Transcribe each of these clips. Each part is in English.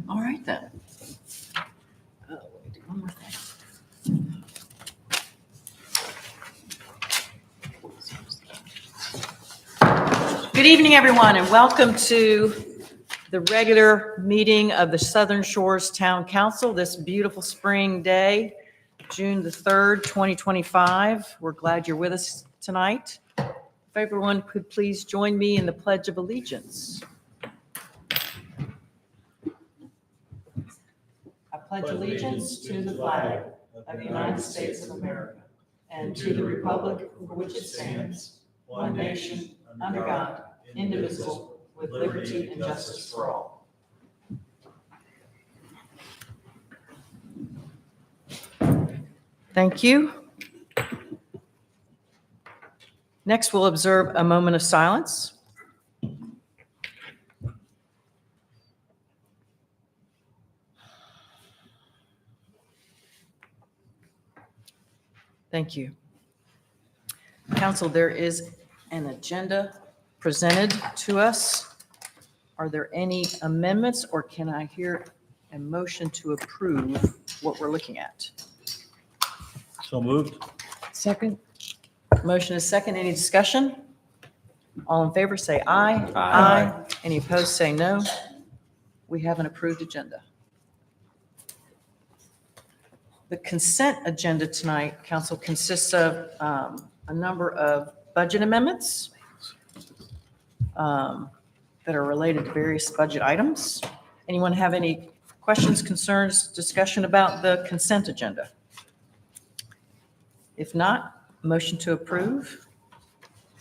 All right then. Oh, let me do one more thing. Good evening, everyone, and welcome to the regular meeting of the Southern Shores Town Council this beautiful spring day, June the 3rd, 2025. We're glad you're with us tonight. If everyone could please join me in the Pledge of Allegiance. I pledge allegiance to the flag of the United States of America and to the republic for which it stands, one nation, under God, indivisible, with liberty and justice for all. Thank you. Next, we'll observe a moment of silence. Thank you. Council, there is an agenda presented to us. Are there any amendments, or can I hear a motion to approve what we're looking at? So moved. Second. Motion is second. Any discussion? All in favor, say aye. Aye. Any opposed, say no. We have an approved agenda. The consent agenda tonight, Council, consists of a number of budget amendments that are related to various budget items. Anyone have any questions, concerns, discussion about the consent agenda? If not, motion to approve.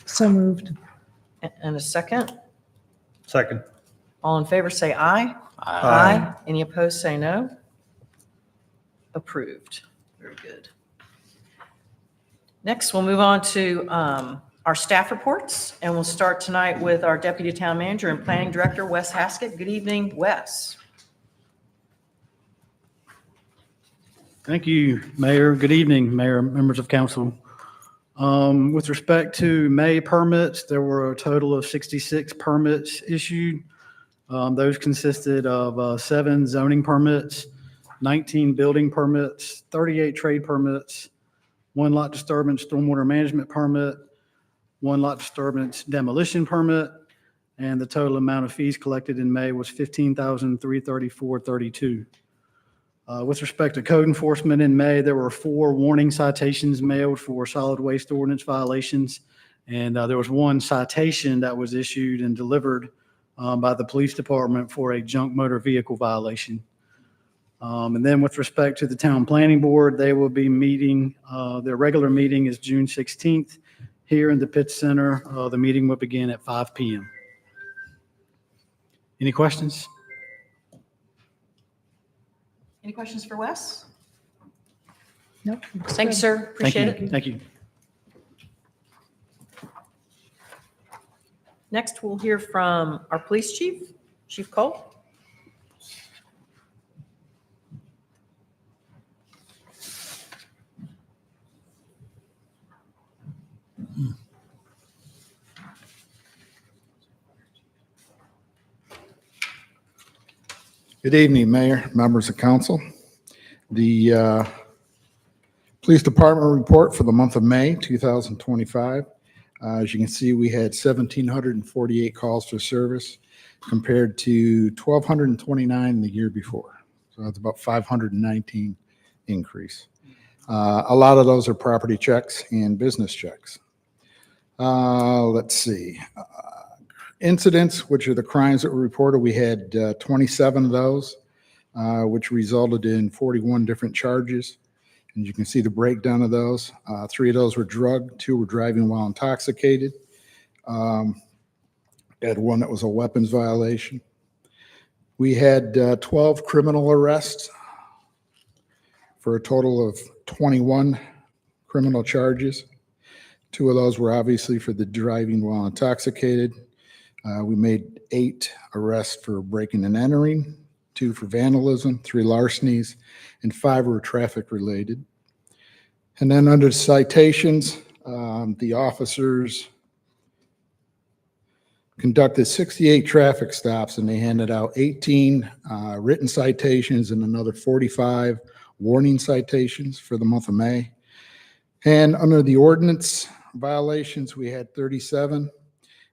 So moved. And a second. Second. All in favor, say aye. Aye. Any opposed, say no. Approved. Very good. Next, we'll move on to our staff reports, and we'll start tonight with our Deputy Town Manager and Planning Director, Wes Haskett. Good evening, Wes. Thank you, Mayor. Good evening, Mayor, members of council. With respect to May permits, there were a total of 66 permits issued. Those consisted of 7 zoning permits, 19 building permits, 38 trade permits, 1 lot disturbance stormwater management permit, 1 lot disturbance demolition permit, and the total amount of fees collected in May was $15,334.32. With respect to code enforcement in May, there were 4 warning citations mailed for solid waste ordinance violations, and there was 1 citation that was issued and delivered by the police department for a junk motor vehicle violation. And then with respect to the town planning board, they will be meeting, their regular meeting is June 16th here in the Pitt Center. The meeting will begin at 5 p.m. Any questions? Any questions for Wes? Nope. Thank you, sir. Appreciate it. Thank you. Next, we'll hear from our police chief, Chief Cole. Good evening, Mayor, members of council. The Police Department report for the month of May 2025. As you can see, we had 1,748 calls for service compared to 1,229 the year before. So that's about 519 increase. A lot of those are property checks and business checks. Let's see. Incidents, which are the crimes that were reported, we had 27 of those, which resulted in 41 different charges. And you can see the breakdown of those. 3 of those were drug, 2 were driving while intoxicated. Had 1 that was a weapons violation. We had 12 criminal arrests for a total of 21 criminal charges. 2 of those were obviously for the driving while intoxicated. We made 8 arrests for breaking and entering, 2 for vandalism, 3 larcenies, and 5 were traffic related. And then under citations, the officers conducted 68 traffic stops, and they handed out 18 written citations and another 45 warning citations for the month of May. And under the ordinance violations, we had 37.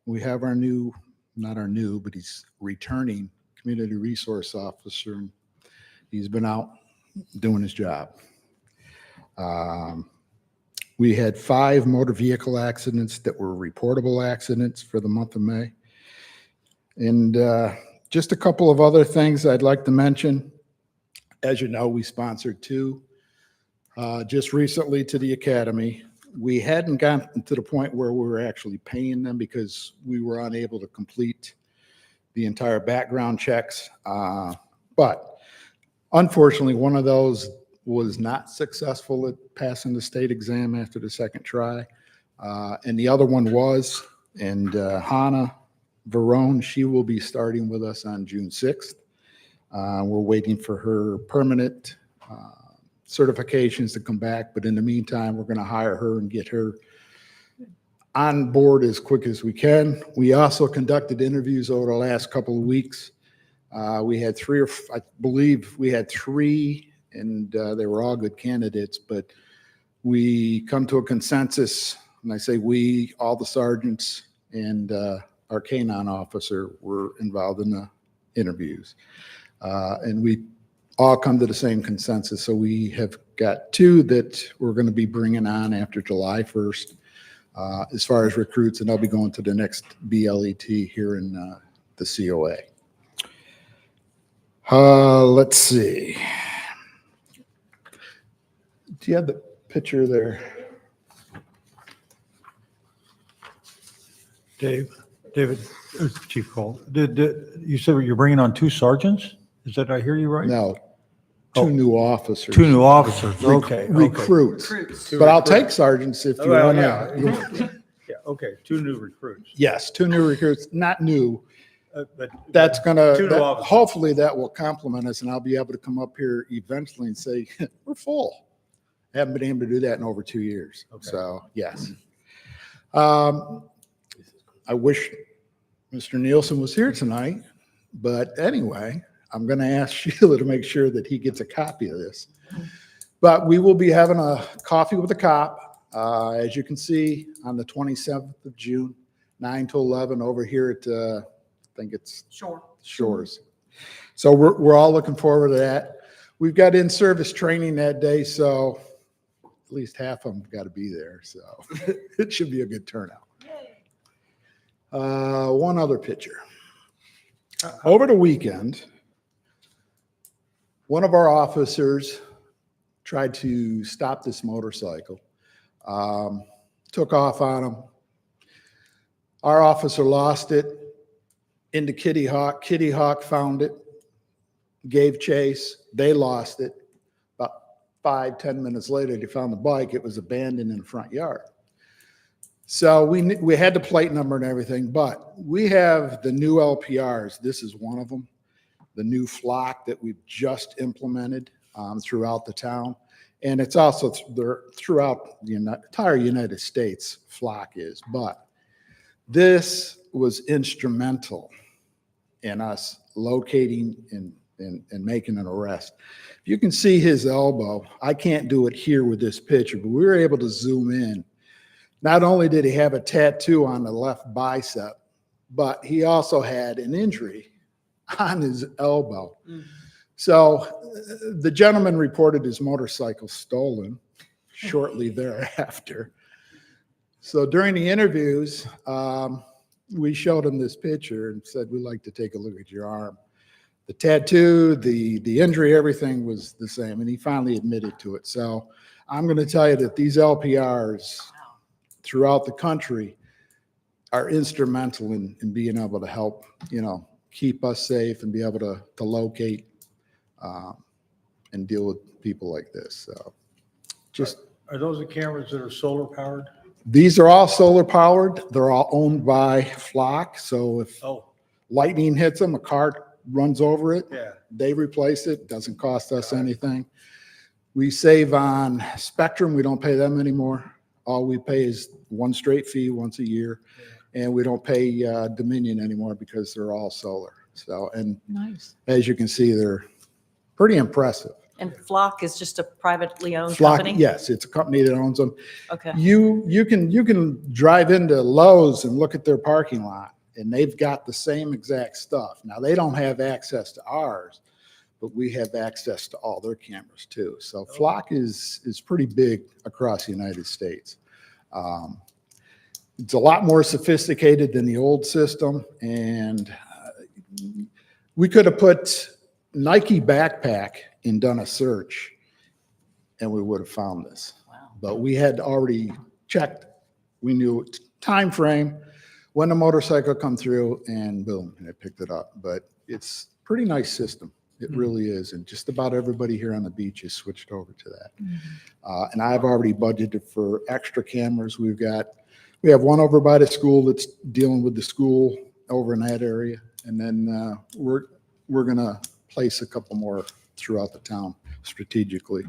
We have our new, not our new, but he's returning community resource officer. He's been out doing his job. We had 5 motor vehicle accidents that were reportable accidents for the month of May. And just a couple of other things I'd like to mention. As you know, we sponsored 2 just recently to the academy. We hadn't gotten to the point where we were actually paying them because we were unable to complete the entire background checks. But unfortunately, one of those was not successful at passing the state exam after the second try. And the other one was, and Hannah Verone, she will be starting with us on June 6th. We're waiting for her permanent certifications to come back, but in the meantime, we're going to hire her and get her on board as quick as we can. We also conducted interviews over the last couple of weeks. We had 3 or I believe we had 3, and they were all good candidates, but we come to a consensus, and I say we, all the sergeants and our K-9 officer were involved in the interviews. And we all come to the same consensus. So we have got 2 that we're going to be bringing on after July 1st as far as recruits, and they'll be going to the next BLET here in the COA. Let's see. Do you have the picture there? David, Chief Cole, did you said you're bringing on 2 sergeants? Is that, I hear you right? No, 2 Oh. new officers. 2 new officers, okay. Recruits. Recruits. But I'll take sergeants if you Well, want yeah. to. Yeah, okay, 2 new recruits. Yes, 2 new recruits, not new. But That's gonna, 2 new officers. hopefully that will complement us and I'll be able to come up here eventually and say, we're full. I haven't been able to do that in over 2 years. Okay. So, yes. I wish Mr. Nielsen was here tonight, but anyway, I'm going to ask Sheila to make sure that he gets a copy of this. But we will be having a coffee with a cop, as you can see, on the 27th of June, 9 to 11 over here at, I think it's Sure. Shores. So we're all looking forward to that. We've got in-service training that day, so at least half of them got to be there. So it should be a good turnout. One other picture. Over the weekend, one of our officers tried to stop this motorcycle, took off on him. Our officer lost it into Kitty Hawk. Kitty Hawk found it, gave chase. They lost it. About 5-10 minutes later, they found the bike. It was abandoned in the front yard. So we had the plate number and everything, but we have the new LPRs. This is one of them, the new flock that we've just implemented throughout the town. And it's also throughout the entire United States, flock is. But this was instrumental in us locating and making an arrest. You can see his elbow. I can't do it here with this picture, but we were able to zoom in. Not only did he have a tattoo on the left bicep, but he also had an injury on his elbow. So the gentleman reported his motorcycle stolen shortly thereafter. So during the interviews, we showed him this picture and said, we'd like to take a look at your arm. The tattoo, the injury, everything was the same, and he finally admitted to it. So I'm going to tell you that these LPRs throughout the country are instrumental in being able to help, keep us safe and be able to locate and deal with people like this. So just, Are those the cameras that are solar powered? these are all solar powered. They're all owned by Flock. So if Oh, lightning hits them, a car runs over it, yeah. they replace it. Doesn't cost us anything. We save on Spectrum. We don't pay them anymore. All we pay is one straight fee once a year. and we don't pay Dominion anymore because they're all solar. So, and Nice. as you can see, they're pretty impressive. And Flock is just a privately owned Flock, company? yes, it's a company that owns them. Okay. You can drive into Lowe's and look at their parking lot, and they've got the same exact stuff. Now, they don't have access to ours, but we have access to all their cameras too. So Flock is pretty big across the United States. It's a lot more sophisticated than the old system, and we could have put Nike backpack and done a search, and we would have found this. Wow. But we had already checked. We knew time frame, when the motorcycle come through, and boom, and it picked it up. But it's a pretty nice system. It really is. And just about everybody here on the beach has switched over to that. And I've already budgeted for extra cameras. We have one over by the school that's dealing with the school over in that area. And then we're going to place a couple more throughout the town strategically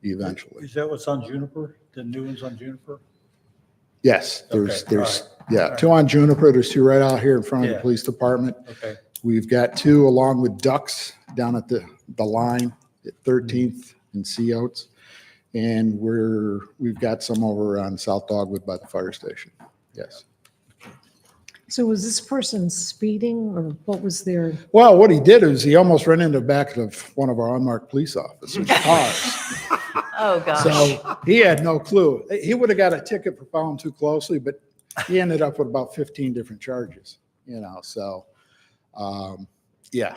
eventually. Is that what's on Juniper? The new one's on Juniper? Yes, Okay, there's, all yeah, right. 2 on Juniper. There's 2 right out here in front of the Yeah. police department. Okay. We've got 2 along with Ducks down at the line at 13th and Sea Oats. And we've got some over on South Dogwood by the fire station. Yes. So was this person speeding or what was their, Well, what he did is he almost ran into the back of one of our unmarked police officers' cars. Oh, gosh. So he had no clue. He would have got a ticket for following too closely, but he ended up with about 15 different charges, so, yeah.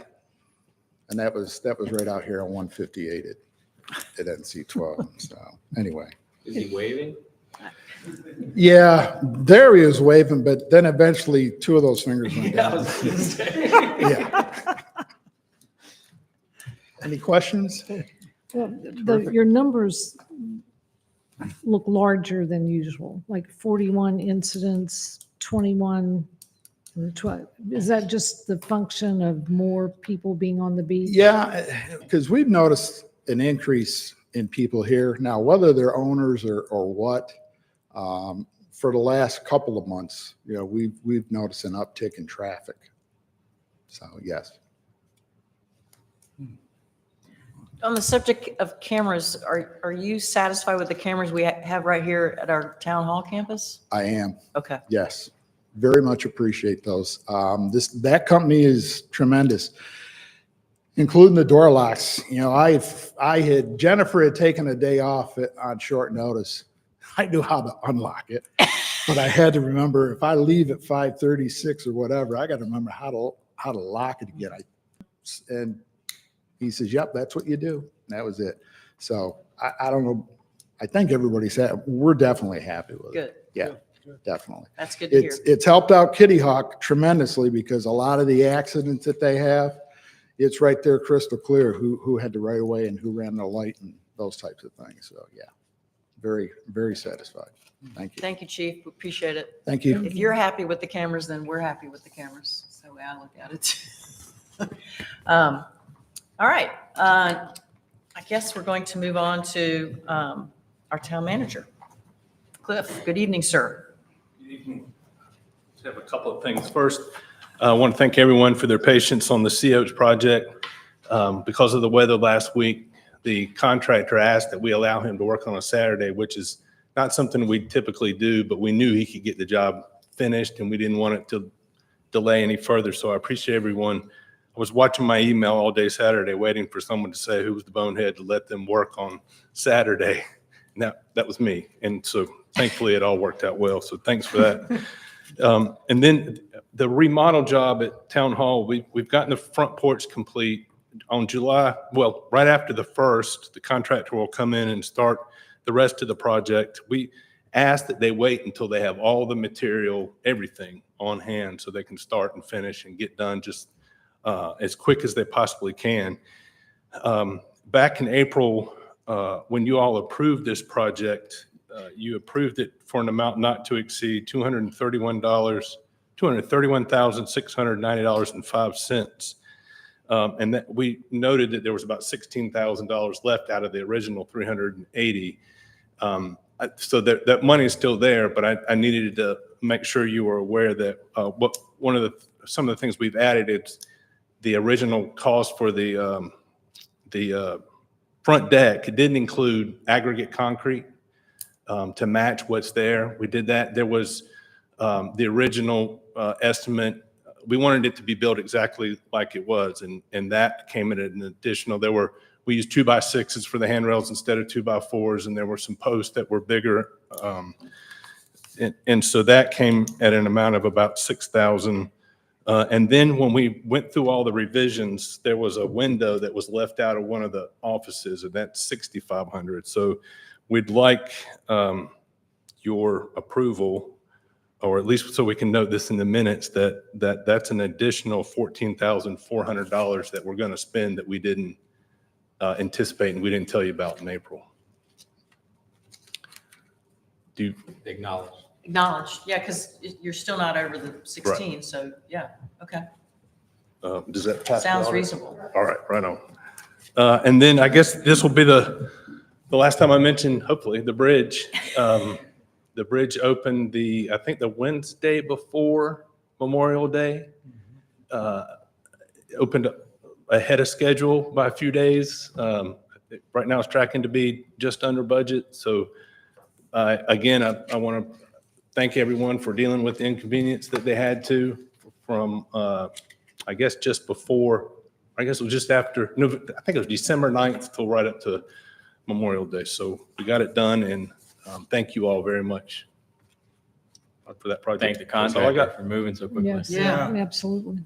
And that was right out here on 158 at NC 12. So anyway, Is he waving? yeah, there he was waving, but then eventually 2 of those fingers went Yeah, I down. was gonna say. Yeah. Any questions? well, your numbers look larger than usual, like 41 incidents, 21, 12. Is that just the function of more people being on the beach? Yeah, because we've noticed an increase in people here. Now, whether they're owners or what, for the last couple of months, we've noticed an uptick in traffic. So, yes. On the subject of cameras, are you satisfied with the cameras we have right here at our town hall campus? I am. Okay. Yes, very much appreciate those. That company is tremendous, including the door locks. Jennifer had taken a day off on short notice. I knew how to unlock it, but I had to remember if I leave at 5:36 or whatever, I got to remember how to lock it again. And he says, "Yep, that's what you do." And that was it. So I don't know. I think everybody's happy. We're definitely happy with it. Good. Yeah, definitely. That's good to hear. It's helped out Kitty Hawk tremendously because a lot of the accidents that they have, it's right there crystal clear who had the right of way and who ran the light and those types of things. So yeah, very, very satisfied. Thank you. Thank you, Chief. We appreciate it. Thank you. If you're happy with the cameras, then we're happy with the cameras. That's the way I look at it. All right. I guess we're going to move on to our town manager. Cliff, good evening, sir. Good evening. Just have a couple of things. First, I want to thank everyone for their patience on the Sea Oats project. Because of the weather last week, the contractor asked that we allow him to work on a Saturday, which is not something we typically do, but we knew he could get the job finished and we didn't want it to delay any further. So I appreciate everyone. I was watching my email all day Saturday, waiting for someone to say who was the bonehead to let them work on Saturday. And that was me. And so thankfully it all worked out well. So thanks for that. And then the remodel job at Town Hall, we've gotten the front porch complete on July. Well, right after the 1st, the contractor will come in and start the rest of the project. We ask that they wait until they have all the material, everything on hand so they can start and finish and get done just as quick as they possibly can. Back in April, when you all approved this project, you approved it for an amount not to exceed $231,690.05. And that we noted that there was about $16,000 left out of the original $380. So that money is still there, but I needed to make sure you were aware that some of the things we've added, it's the original cost for the front deck. It didn't include aggregate concrete to match what's there. We did that. There was the original estimate. We wanted it to be built exactly like it was, and that came at an additional. We used 2x6s for the handrails instead of 2x4s, and there were some posts that were bigger. And so that came at an amount of about $6,000. And then when we went through all the revisions, there was a window that was left out of one of the offices, and that's $6,500. So we'd like your approval, or at least so we can note this in the minutes, that's an additional $14,400 that we're going to spend that we didn't anticipate and we didn't tell you about in April. Do you, Acknowledge. Acknowledged, yeah, because you're still not over the 16, so, yeah, okay. does that pass? the Sounds audit? reasonable. All right, right on. And then I guess this will be the last time I mention, hopefully, the bridge. The bridge opened I think the Wednesday before Memorial Day. Opened ahead of schedule by a few days. Right now it's tracking to be just under budget. So again, I want to thank everyone for dealing with the inconvenience that they had to from, I guess just before, I guess it was just after, no, I think it was December 9th till right up to Memorial Day. So we got it done, and thank you all very much for that project. Thank the That's all I contractor got. for moving so quickly. Yes, Yeah. absolutely.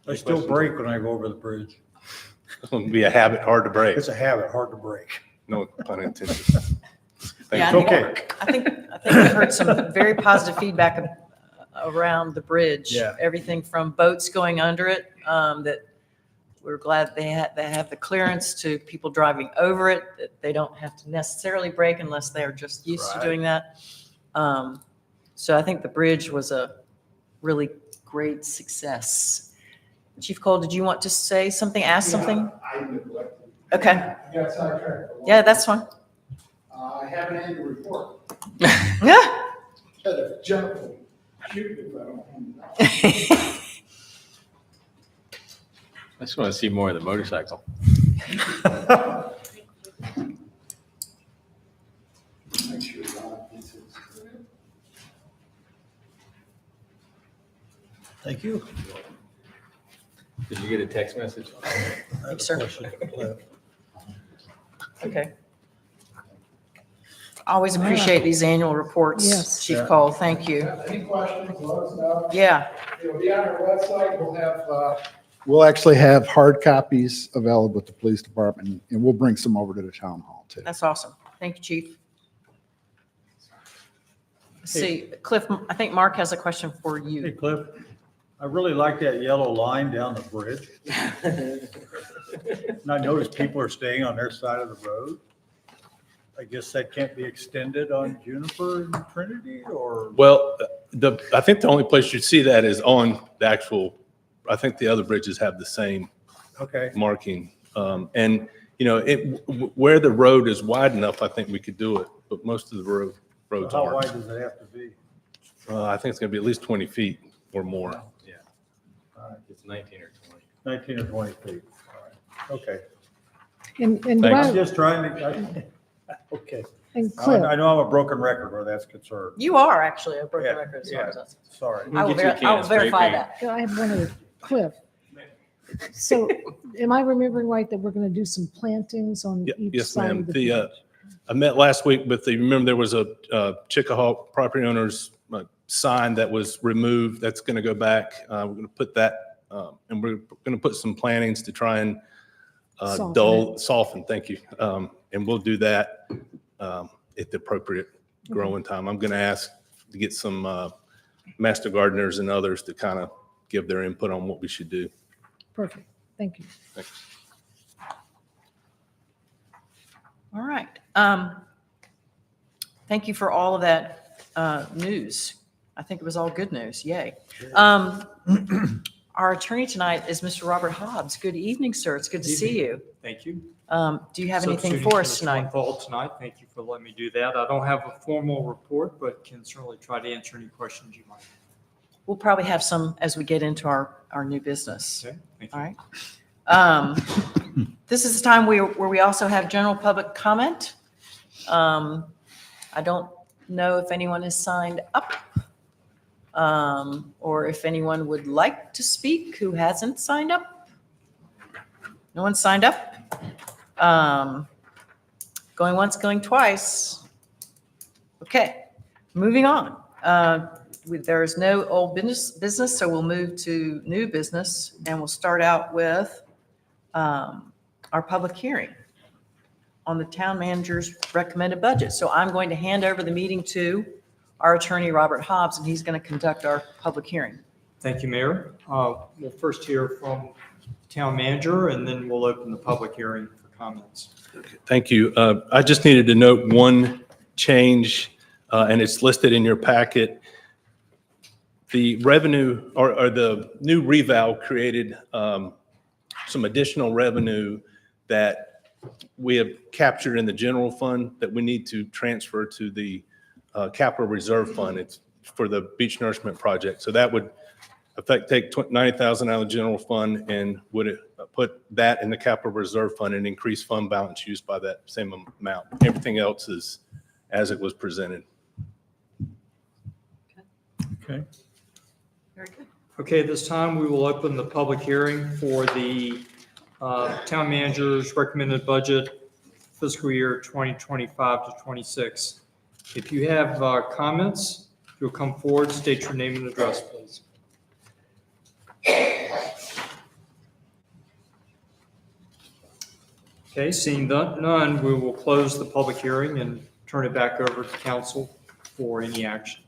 I still break when I go over the bridge. It's going to be a habit hard to break. It's a habit, hard to break. No pun intended. Yeah, Thank you. Okay. I think I've heard some very positive feedback around the bridge. Yeah. Everything from boats going under it, that we're glad they have the clearance, to people driving over it, that they don't have to necessarily brake unless they're just used to doing that. So I think the bridge was a really great success. Chief Cole, did you want to say something, ask something? I neglected. Okay, I got sidetracked. yeah, that's fine. I have an annual report. Yeah. Had a gentleman shoot me if I don't hand it out. I just want to see more of the motorcycle. Make sure Ron gets it. Thank you. Did you get a text message? Thanks, sir. Okay. Always appreciate these annual reports, Yes. Chief Cole. Thank you. Any questions, let us know. Yeah, It'll be on our website. We'll actually have hard copies available at the police department, and we'll bring some over to the town hall too. that's awesome. Thank you, Chief. Let's see, Cliff, I think Mark has a question for Hey, you. Cliff, I really like that yellow line down the bridge. And I noticed people are staying on their side of the road. I guess that can't be extended on Juniper and Trinity, or? Well, I think the only place you see that is on the actual, I think the other bridges have the same Okay. marking. And, you know, where the road is wide enough, I think we could do it, but most of the roads How wide aren't. does it have to be? I think it's going to be at least 20 feet or more. Yeah. It's 19 or 20. 19 or 20 feet. All right. Okay. And Thanks. I'm just trying to, okay. and Cliff, I know I'm a broken record where that's concerned. You are actually a broken Yeah, record as far yeah. as that's. Sorry. I will Get you a can I will of spray verify paint. that. I have one other, Cliff. So am I remembering right that we're going to do some plantings on each Yes, side ma'am. of the bridge? I met last week with remember there was a Chickahaw property owner's sign that was removed. That's going to go back. We're going to put that, and we're going to put some plantings to try and soften, thank you. And we'll do that at the appropriate growing time. I'm going to ask to get some master gardeners and others to kind of give their input on what we should do. Perfect. Thank you. Thanks. All right. Thank you for all of that news. I think it was all good news. Yay. our attorney tonight is Mr. Robert Hobbs. Good evening, sir. It's good to see you. Thank you. Do you have anything Substituting for us Ms. tonight? Wonthal tonight. Thank you for letting me do that. I don't have a formal report, but can certainly try to answer any questions you might have. We'll probably have some as we get into our new business. Okay, thank you. All right. This is the time where we also have general public comment. I don't know if anyone has signed up, or if anyone would like to speak who hasn't signed up. No one signed up? Going once, going twice. Okay, moving on. There is no old business, so we'll move to new business, and we'll start out with our public hearing on the town manager's recommended budget. So I'm going to hand over the meeting to our attorney, Robert Hobbs, and he's going to conduct our public hearing. Thank you, Mayor. We'll first hear from town manager, and then we'll open the public hearing for comments. Thank you. I just needed to note one change, and it's listed in your packet. The revenue or the new reval created some additional revenue that we have captured in the general fund that we need to transfer to the capital reserve fund. It's for the beach nourishment project. So that would take $90,000 out of the general fund and would put that in the capital reserve fund and increase fund balance used by that same amount. Everything else is as it was presented. Okay. Very good. Okay, at this time, we will open the public hearing for the town manager's recommended budget fiscal year 2025 to 26. If you have comments, you'll come forward, state your name and address, please. Okay, seeing none, we will close the public hearing and turn it back over to council for any action.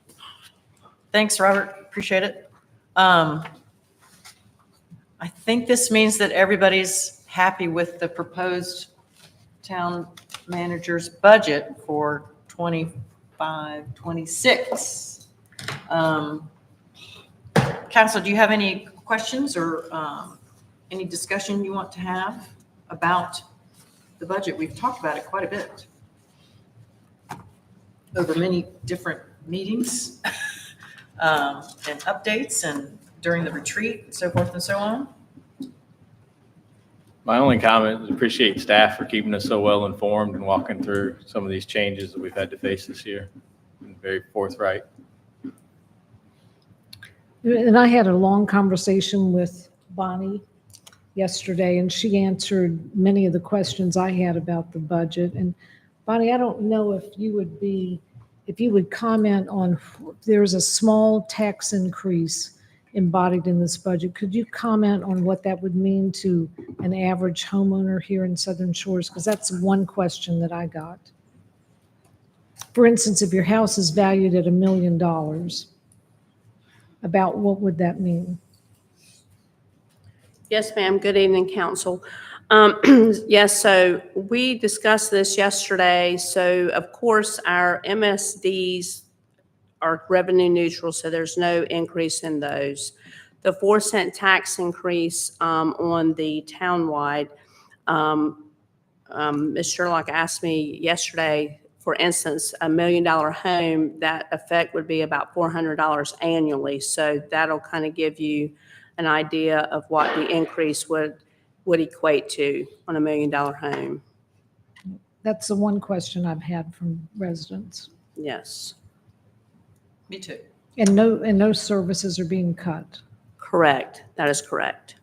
Thanks, Robert. Appreciate it. I think this means that everybody's happy with the proposed town manager's budget for 25, 26. Council, do you have any questions or any discussion you want to have about the budget? We've talked about it quite a bit over many different meetings and updates and during the retreat and so forth and so on. My only comment is appreciate staff for keeping us so well informed and walking through some of these changes that we've had to face this year. Been very forthright. And I had a long conversation with Bonnie yesterday, and she answered many of the questions I had about the budget. And Bonnie, I don't know if you would comment on, there's a small tax increase embodied in this budget. Could you comment on what that would mean to an average homeowner here in Southern Shores? Because that's one question that I got. For instance, if your house is valued at $1 million, about what would that mean? Yes, ma'am. Good evening, council. Yes, so we discussed this yesterday. So of course, our MSDs are revenue neutral, so there's no increase in those. The 4-cent tax increase on the townwide, Ms. Sherlock asked me yesterday, for instance, $1 million home, that effect would be about $400 annually. So that'll kind of give you an idea of what the increase would equate to on $1 million home. That's the one question I've had from residents. Yes, Me too. And no services are being cut. correct. That is correct.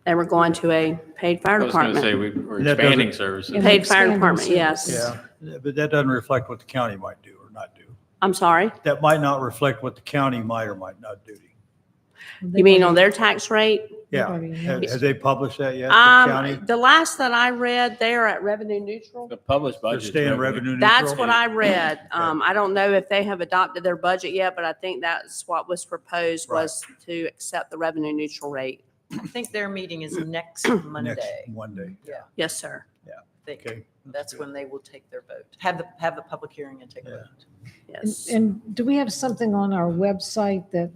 And we're going to a paid fire I was going to department. say we're That expanding doesn't- services. And Paid fire expanding department, services. yes. Yeah, but that doesn't reflect what the county might do or not do. I'm sorry? That might not reflect what the county might or might not do. You mean on their tax rate? Yeah. Everybody Has knows. has they published that yet? The county? The last that I read, they are at revenue neutral. The published They're budget. staying revenue neutral? That's what I read. I don't know if they have adopted their budget yet, but I think that's what was proposed Right. was to accept the revenue neutral rate. I think their meeting is next Next Monday. Monday. Yeah, Yes, sir. I think Okay. that's when they will take their vote. Have the public hearing and take a Yeah. vote. Yes. And do we have something on our website that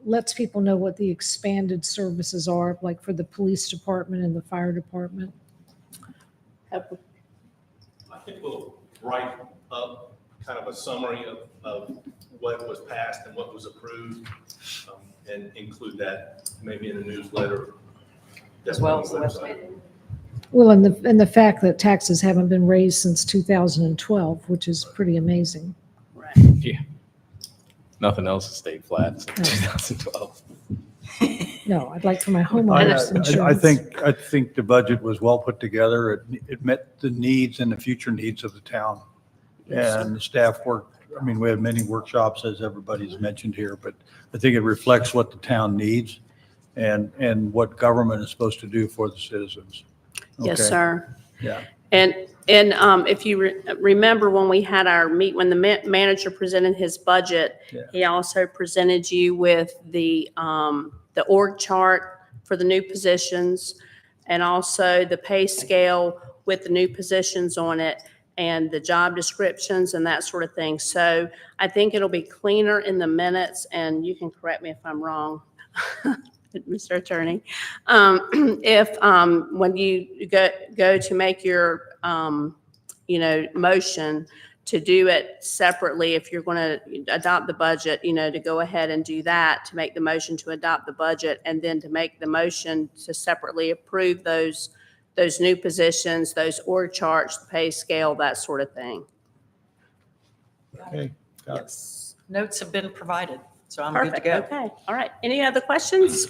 lets people know what the expanded services are, like for the police department and the fire department? I think we'll write up kind of a summary of what was passed and what was approved, and include that maybe in a newsletter. As well as the website. Well, and the fact that taxes haven't been raised since 2012, which is pretty amazing. Right. Yeah. Nothing else has stayed flat since 2012. No, I'd like for my homeowners insurance. I think the budget was well put together. It met the needs and the future needs of the town. And the staff worked, I mean, we had many workshops, as everybody's mentioned here, but I think it reflects what the town needs and what government is supposed to do for the citizens. Yes, Okay? sir. Yeah. And if you remember when we had our when the manager presented his budget, Yeah. he also presented you with the org chart for the new positions and also the pay scale with the new positions on it and the job descriptions and that sort of thing. So I think it'll be cleaner in the minutes, and you can correct me if I'm wrong, Mr. Attorney. If when you go to make your motion to do it separately, if you're going to adopt the budget, to go ahead and do that, to make the motion to adopt the budget, and then to make the motion to separately approve those new positions, those org charts, the pay scale, that sort of thing. Okay. Got it. Yes. Notes have been provided, so I'm good to Perfect. go. Okay. All right. Any other questions?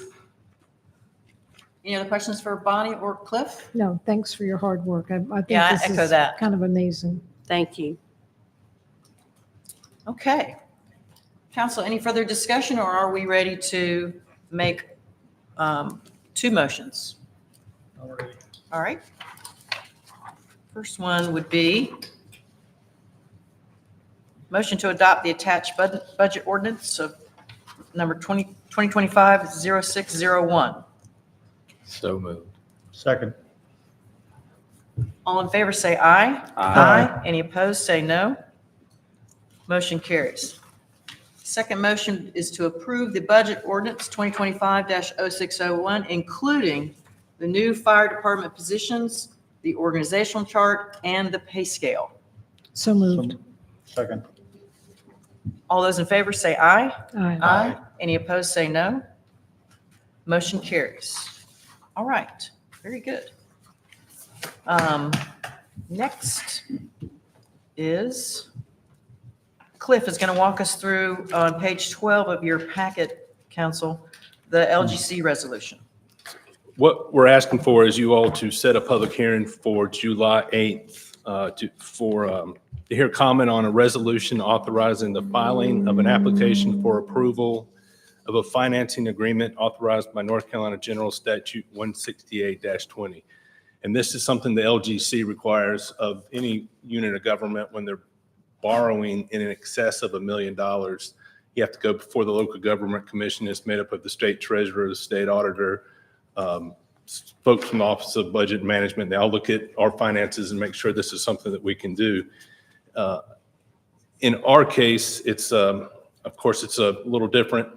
Any other questions for Bonnie or Cliff? No, thanks for your hard work. I think Yeah, I this echo is that. kind of amazing. Thank you. Okay. Council, any further discussion, or are we ready to make two motions? All right. First one would be motion to adopt the attached budget ordinance of number 2025-0601. So moved. Second. All in favor, say aye. Aye. Any opposed, say no. Motion carries. Second motion is to approve the budget ordinance 2025-0601, including the new fire department positions, the organizational chart, and the pay scale. So moved. Second. All those in favor say aye. Aye. Aye. Any opposed, say no. Motion carries. All right, very good. Next is, Cliff is going to walk us through on page 12 of your packet, Council, the LGC resolution. What we're asking for is you all to set a public hearing for July 8th to hear comment on a resolution authorizing the filing of an application for approval of a financing agreement authorized by North Carolina General Statute 168-20. And this is something the LGC requires of any unit of government when they're borrowing in excess of $1 million. You have to go before the local government commission. It's made up of the state treasurer, the state auditor, folks from the Office of Budget Management. They all look at our finances and make sure this is something that we can do. In our case, it's, of course, it's a little different.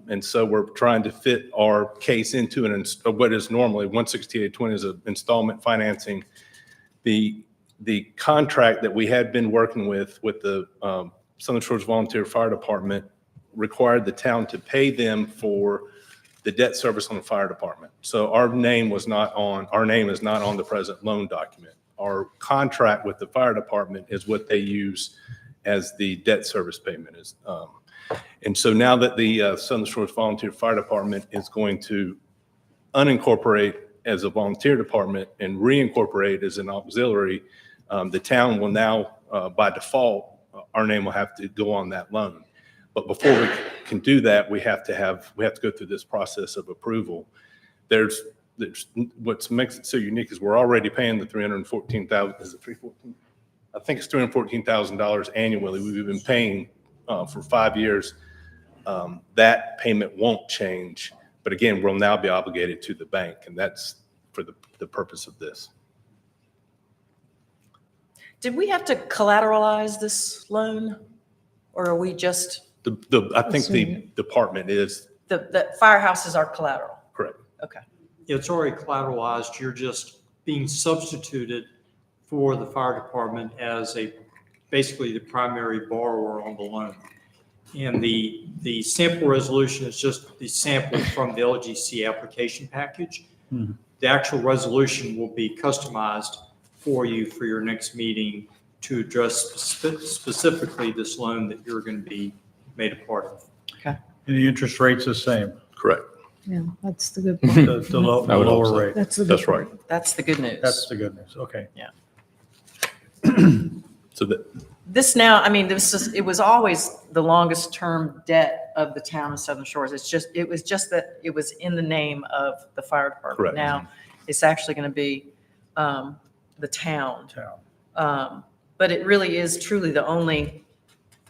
And so we're trying to fit our case into what is normally 168-20 is an installment financing. The contract that we had been working with the Southern Shores Volunteer Fire Department required the town to pay them for the debt service on the fire department. So our name is not on the present loan document. Our contract with the fire department is what they use as the debt service payment is. And so now that the Southern Shores Volunteer Fire Department is going to unincorporate as a volunteer department and reincorporate as an auxiliary, the town will now, by default, our name will have to go on that loan. But before we can do that, we have to go through this process of approval. There's what makes it so unique is we're already paying the $314,000. Is it $314,000? I think it's $314,000 annually. We've been paying for 5 years. That payment won't change, but again, we'll now be obligated to the bank, and that's for the purpose of this. Did we have to collateralize this loan, or are we just, I think the department is the firehouses are collateral. Correct. Okay. It's already collateralized. You're just being substituted for the fire department as basically the primary borrower on the loan. And the sample resolution is just the sample from the LGC application package. Mhm. The actual resolution will be customized for you for your next meeting to address specifically this loan that you're going to be made a part of. And the interest rate's the same, Correct. Yeah, that's the good part. the I would hope lower so. rate. That's the good That's part. right. That's the good news. That's the good news. Okay. So that, This now, I mean, it was always the longest term debt of the town of Southern Shores. It was just that it was in the name of the fire department. Correct. Now, it's actually going to be the town. Town. But it really is truly the only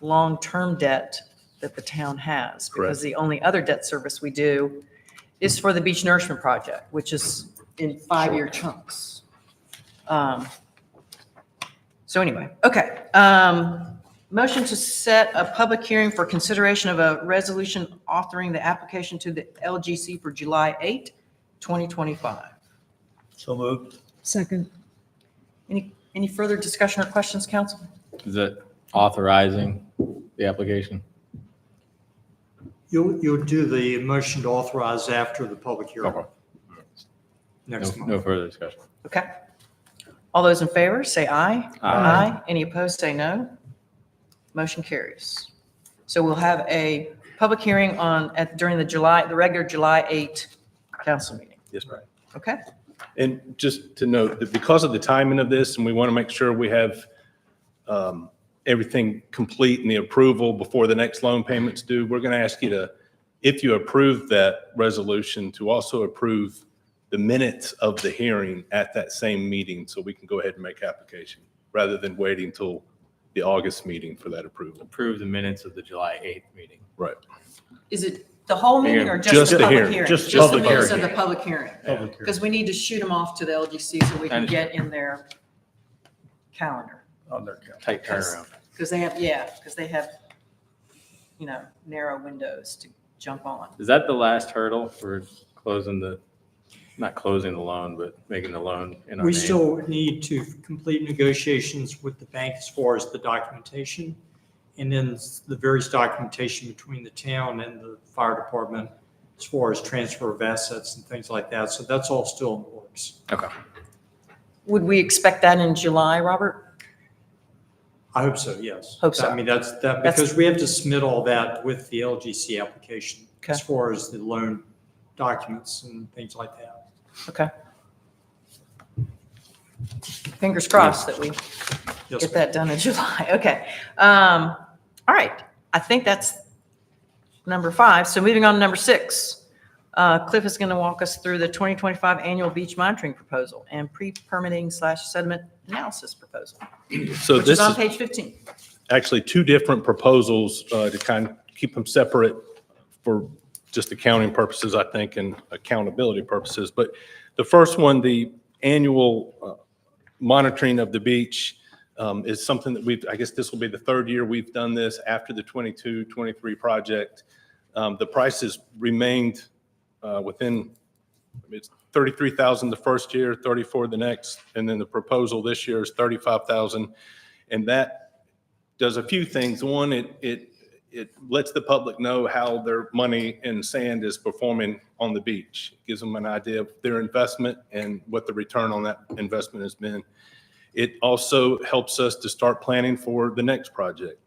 long-term debt that the town has. Correct. Because the only other debt service we do is for the beach nourishment project, which is in 5-year chunks. So anyway, okay. Motion to set a public hearing for consideration of a resolution authoring the application to the LGC for July 8, 2025. So moved. Second, Any further discussion or questions, council? Is it authorizing the application? You'll do the motion to authorize after the public hearing Okay. next No month. further discussion. Okay. All those in favor, say aye. Aye. Any opposed, say no. Motion carries. So we'll have a public hearing during the regular July 8 council meeting. yes, ma'am. Okay? And just to note that because of the timing of this, and we want to make sure we have everything complete and the approval before the next loan payments due, we're going to ask you to, if you approve that resolution, to also approve the minutes of the hearing at that same meeting so we can go ahead and make application rather than waiting till the August meeting for that approval. Approve the minutes of the July 8th meeting. Right. Is it the whole meeting or Just just the the public hearing. hearing? Just the public minutes of hearing. the public hearing? Public hearing. Because we need to shoot them off to the LGC so we can get in their calendar. On their account. Tight turnaround. Because they have, narrow windows to jump on. Is that the last hurdle for not closing the loan, but making the loan in our We name? still need to complete negotiations with the bank as far as the documentation, and then the various documentation between the town and the fire department as far as transfer of assets and things like that. So that's all still in the works. Okay. Would we expect that in July, Robert? I hope so, yes. Hope so. I mean, that's because we have to submit all that with the LGC application as Okay. far as the loan documents and things like that. Okay. Fingers crossed that we Yes, get that done in July. Okay. All right. I think that's number 5. So moving on to number 6. Cliff is going to walk us through the 2025 annual beach monitoring proposal and pre-permitting / sediment analysis proposal, So which this is on is page 15. actually two different proposals to kind of keep them separate for just accounting purposes, I think, and accountability purposes. But the first one, the annual monitoring of the beach, is something that I guess this will be the third year we've done this after the 22-23 project. The prices remained within, it's $33,000 the first year, $34,000 the next, and then the proposal this year is $35,000. And that does a few things. One, it lets the public know how their money in sand is performing on the beach. It gives them an idea of their investment and what the return on that investment has been. It also helps us to start planning for the next project.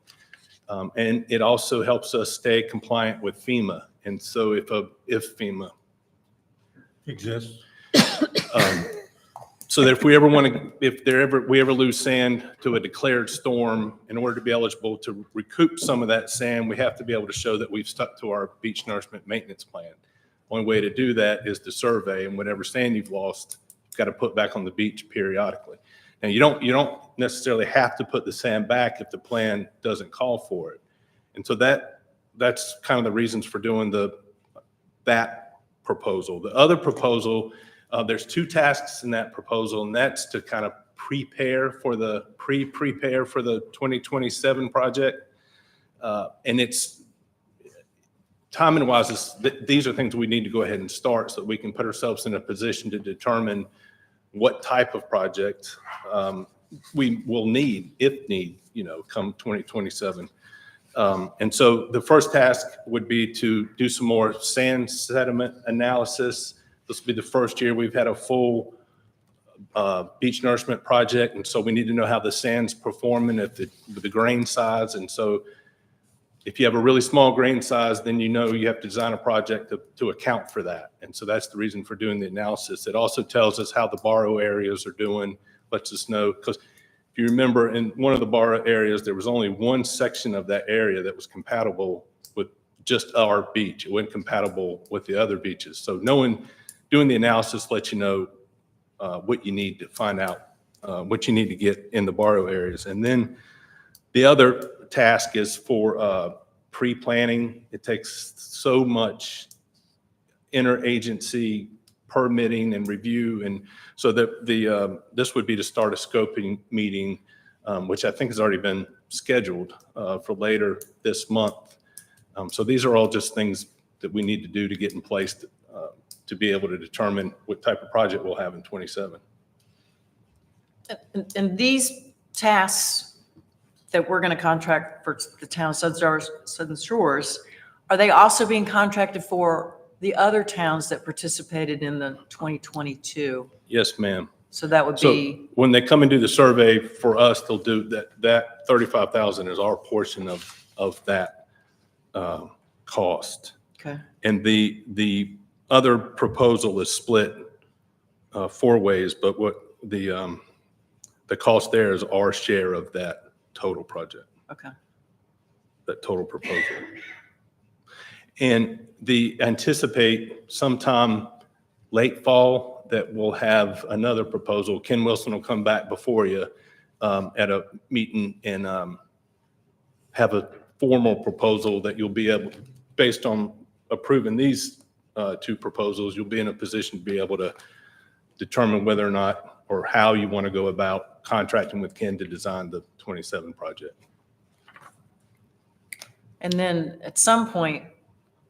And it also helps us stay compliant with FEMA. And so if FEMA, Exists. so that if we ever lose sand to a declared storm, in order to be eligible to recoup some of that sand, we have to be able to show that we've stuck to our beach nourishment maintenance plan. Only way to do that is to survey, and whatever sand you've lost, you've got to put back on the beach periodically. Now, you don't necessarily have to put the sand back if the plan doesn't call for it. And so that's kind of the reasons for doing that proposal. The other proposal, there's 2 tasks in that proposal, and that's to kind of prepare for the 2027 project. And timing wise, these are things we need to go ahead and start so that we can put ourselves in a position to determine what type of project we will need, if need, come 2027. And so the first task would be to do some more sand sediment analysis. This will be the first year we've had a full beach nourishment project. And so we need to know how the sand's performing with the grain size. And so if you have a really small grain size, then you have to design a project to account for that. And so that's the reason for doing the analysis. It also tells us how the borrow areas are doing, lets us know, because if you remember, in one of the borrow areas, there was only one section of that area that was compatible with just our beach. It wasn't compatible with the other beaches. So doing the analysis lets you know what you need to find out, what you need to get in the borrow areas. And then the other task is for pre-planning. It takes so much interagency permitting and review. And so this would be to start a scoping meeting, which I think has already been scheduled for later this month. So these are all just things that we need to do to get in place to be able to determine what type of project we'll have in 27. And these tasks that we're going to contract for the town of Southern Shores, are they also being contracted for the other towns that participated in the 2022? Yes, ma'am. So that would So be, when they come and do the survey for us, they'll do that 35,000 is our portion of that cost. okay, And the other proposal is split 4 ways, but what the cost there is our share of that total project, okay. that total proposal. And anticipate sometime late fall that we'll have another proposal. Ken Wilson will come back before you at a meeting and have a formal proposal that you'll be able, based on approving these 2 proposals, you'll be in a position to be able to determine whether or not or how you want to go about contracting with Ken to design the 27 project. And then at some point,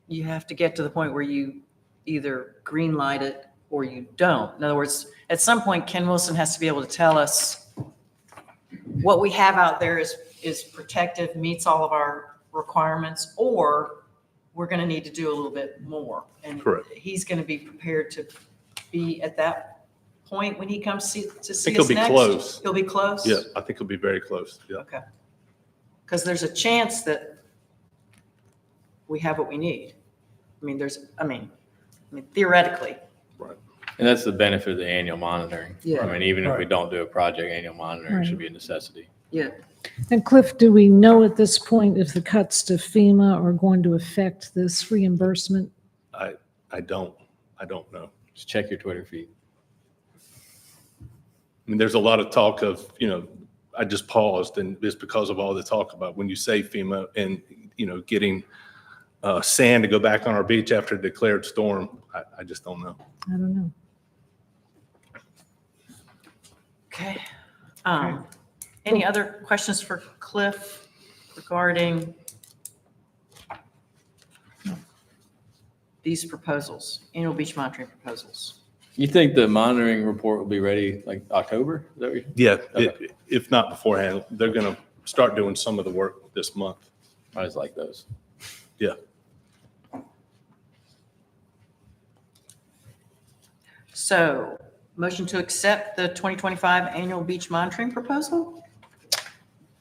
you have to get to the point where you either green light it or you don't. In other words, at some point, Ken Wilson has to be able to tell us what we have out there is protective, meets all of our requirements, or we're going to need to do a little bit more. And Correct. he's going to be prepared to be at that point when he comes to see I think us he'll be next? close. He'll be close? Yeah, I think he'll be very close. Yeah. Okay. Because there's a chance that we have what we need. I mean, theoretically. Right. And that's the benefit of the annual monitoring. Yeah. I mean, even if we Right. don't do a project, annual monitoring should be a necessity. Yeah. And Cliff, do we know at this point if the cuts to FEMA are going to affect this reimbursement? I don't know. Just check your Twitter feed. I mean, there's a lot of talk of, I just paused, and it's because of all the talk about when you say FEMA and, getting sand to go back on our beach after a declared storm. I just don't know. I don't know. Okay. Any other questions for Cliff regarding these proposals, annual beach monitoring proposals? You think the monitoring report will be ready like October? Is that what you? Yeah, Okay. if not beforehand, they're going to start doing some of the work this month. I just like those. Yeah. So, motion to accept the 2025 annual beach monitoring proposal?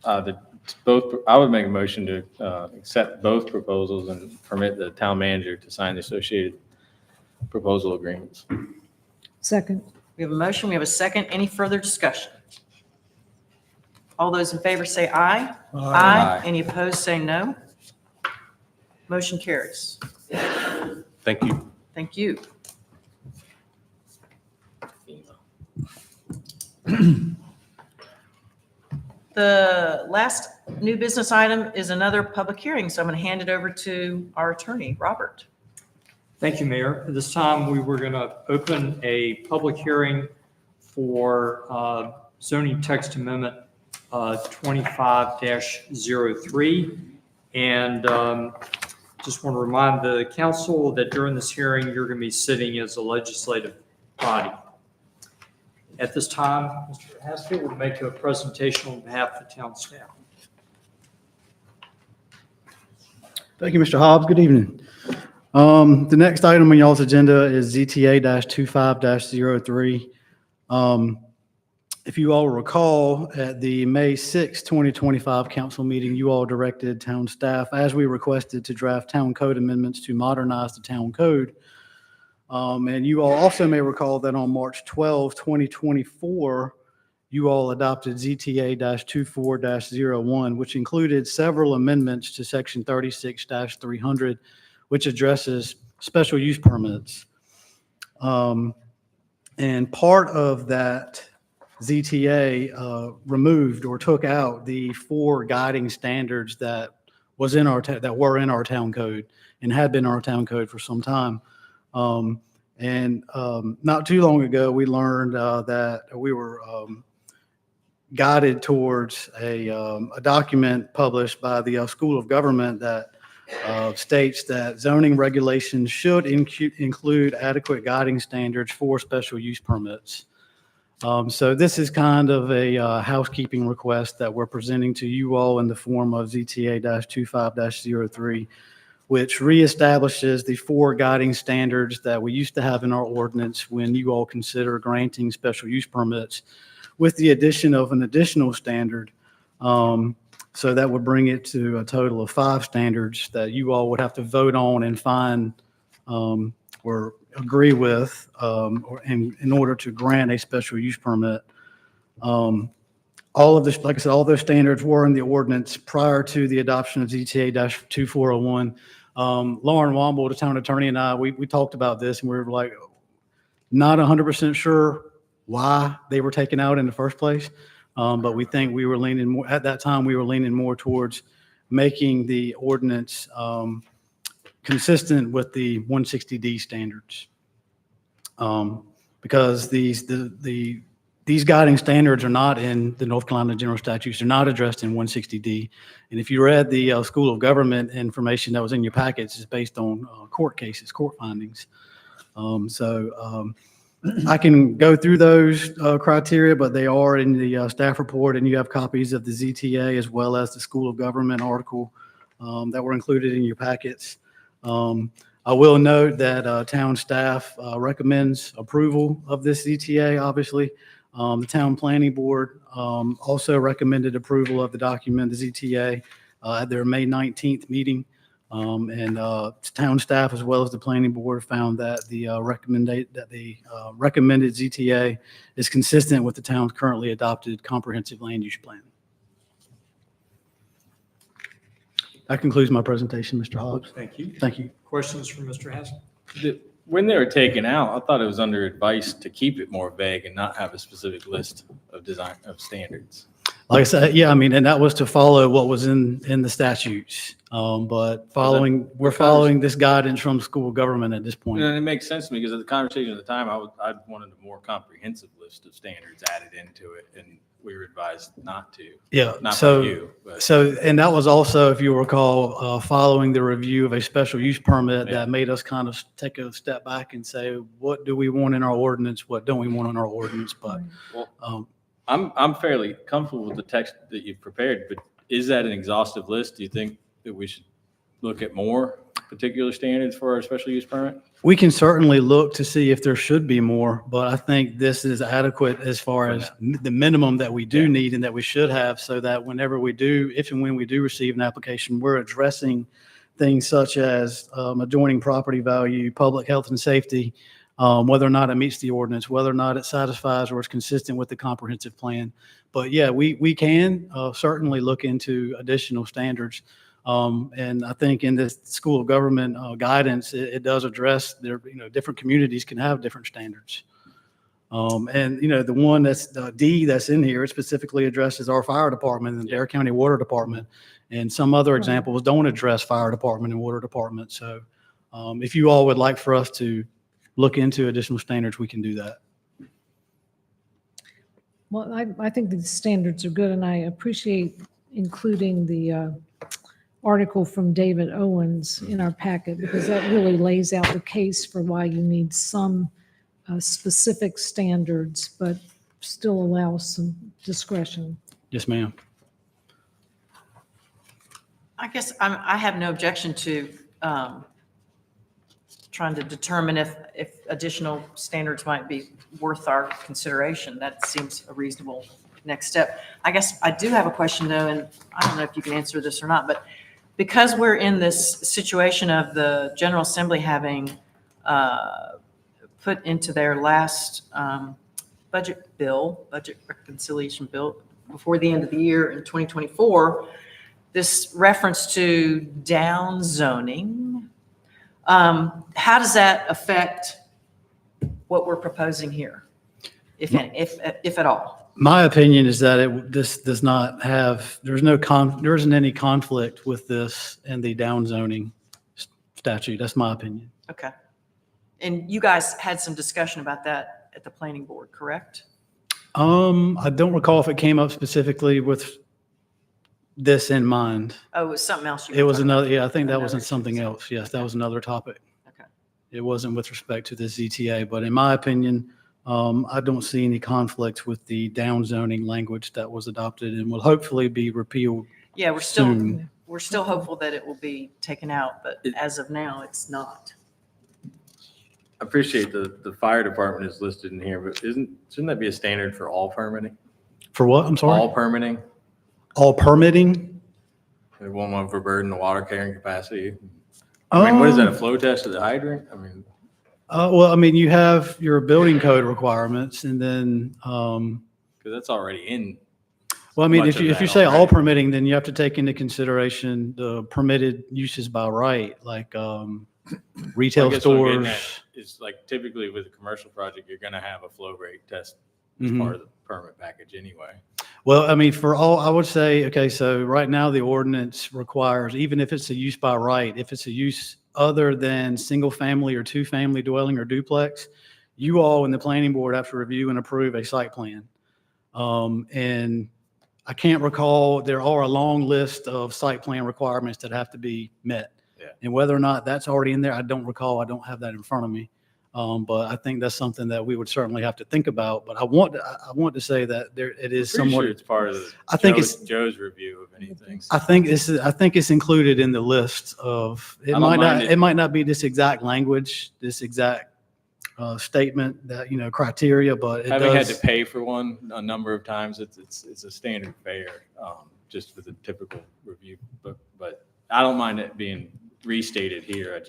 I would make a motion to accept both proposals and permit the town manager to sign the associated proposal agreements. Second. We have a motion, we have a second. Any further discussion? All those in favor say aye. Aye. Any opposed, say no. Motion carries. Thank you. Thank you. The last new business item is another public hearing, so I'm going to hand it over to our attorney, Robert. Thank you, Mayor. At this time, we were going to open a public hearing for zoning text amendment 25-03. And Just want to remind the council that during this hearing, you're going to be sitting as a legislative body. At this time, Mr. Haskell will make a presentation on behalf of the town staff. Thank you, Mr. Hobbs. Good evening. The next item on y'all's agenda is ZTA-25-03. If you all recall, at the May 6, 2025 council meeting, you all directed town staff, as we requested, to draft town code amendments to modernize the town code. And you all also may recall that on March 12, 2024, you all adopted ZTA-24-01, which included several amendments to section 36-300, which addresses special use permits. And part of that ZTA removed or took out the 4 guiding standards that were in our town code and had been in our town code for some time. Not too long ago, we learned that we were guided towards a document published by the School of Government that states that zoning regulations should include adequate guiding standards for special use permits. So this is kind of a housekeeping request that we're presenting to you all in the form of ZTA-25-03, which reestablishes the 4 guiding standards that we used to have in our ordinance when you all consider granting special use permits, with the addition of an additional standard. So that would bring it to a total of 5 standards that you all would have to vote on and find or agree with in order to grant a special use permit. All of this, like I said, all those standards were in the ordinance prior to the adoption of ZTA-2401. Lauren Womble, the town attorney, and I, we talked about this, and we were like, not 100% sure why they were taken out in the first place. But we think we were leaning more, at that time, we were leaning more towards making the ordinance consistent with the 160D standards. Because these guiding standards are not in the North Carolina General Statutes. They're not addressed in 160D. And if you read the School of Government information that was in your packets, it's based on court cases, court findings. I can go through those criteria, but they are in the staff report, and you have copies of the ZTA as well as the School of Government article that were included in your packets. I will note that town staff recommends approval of this ZTA, obviously. The town planning board also recommended approval of the document, the ZTA, at their May 19th meeting. Town staff as well as the planning board found that the recommended ZTA is consistent with the town's currently adopted comprehensive land use plan. That concludes my presentation, Mr. Hobbs. Thank you. Thank you. Questions from Mr. Haskell? When they were taken out, I thought it was under advice to keep it more vague and not have a specific list of standards. Like I said, yeah, I mean, and that was to follow what was in the statutes. But we're following this guidance from School of Government at this point. And it makes sense to me because of the conversation at the time, I wanted a more comprehensive list of standards added into it, and we were advised not to. Yeah. Not So, by you, but and that was also, if you recall, following the review of a special use permit Yeah. that made us kind of take a step back and say, what do we want in our ordinance? What don't we want in our ordinance? But, Well, I'm fairly comfortable with the text that you've prepared, but is that an exhaustive list? Do you think that we should look at more particular standards for our special use permit? we can certainly look to see if there should be more, but I think this is adequate as far as the minimum that we do need and that we should have, so that whenever we do, if and when we do receive an application, we're addressing things such as adjoining property value, public health and safety, whether or not it meets the ordinance, whether or not it satisfies or is consistent with the comprehensive plan. But yeah, we can certainly look into additional standards. And I think in this School of Government guidance, it does address different communities can have different standards. And the one that's D that's in here, it specifically addresses our fire department and the Dare County Water Department. And some other examples don't address fire department and water department. So if you all would like for us to look into additional standards, we can do that. Well, I think the standards are good, and I appreciate including the article from David Owens in our packet, because that really lays out the case for why you need some specific standards, but still allow some discretion. Yes, ma'am. I guess I have no objection to trying to determine if additional standards might be worth our consideration. That seems a reasonable next step. I guess I do have a question though, and I don't know if you can answer this or not, but because we're in this situation of the General Assembly having put into their last budget reconciliation bill before the end of the year in 2024, this reference to down zoning, how does that affect what we're proposing here, if at all? My opinion is that this does not have, there isn't any conflict with this and the downzoning statute. That's my opinion. Okay. And you guys had some discussion about that at the planning board, correct? I don't recall if it came up specifically with this in mind. Oh, it was something else you It were was talking another, yeah, I think that Another wasn't issue, something so- else. Yes, that was another topic. Okay. It wasn't with respect to the ZTA, but in my opinion, I don't see any conflicts with the downzoning language that was adopted and will hopefully be repealed Yeah, we're soon. still hopeful that it will be taken out, but as of now, it's not. I appreciate the fire department is listed in here, but shouldn't that be a standard for all permitting? For what? I'm sorry? All permitting? All permitting? They won't overburden the water carrying capacity. I mean, what is that, a flow test of the hydrant? I mean, Well, I mean, you have your building code requirements and then, because that's already in. well, I mean, Much if of you that say all already. permitting, then you have to take into consideration the permitted uses by right, like retail I guess what I'm getting stores. at is like typically with a commercial project, you're going to have a flow rate test as Mhm. part of the permit package anyway. Well, I mean, for all, I would say, okay, so right now the ordinance requires, even if it's a use by right, if it's a use other than single family or two family dwelling or duplex, you all in the planning board have to review and approve a site plan. And I can't recall, there are a long list of site plan requirements that have to be met. Yeah. And whether or not that's already in there, I don't recall. I don't have that in front of me. But I think that's something that we would certainly have to think about. But I want to say that there, it is Pretty somewhat. sure it's part of the I think it's- Joe's review of anything. I think it's included in the list of, I don't mind it might not be this exact language, this exact statement that, criteria, but it Having had does. to pay for one a number of times, it's a standard fare, just for the typical review. But I don't mind it being restated here.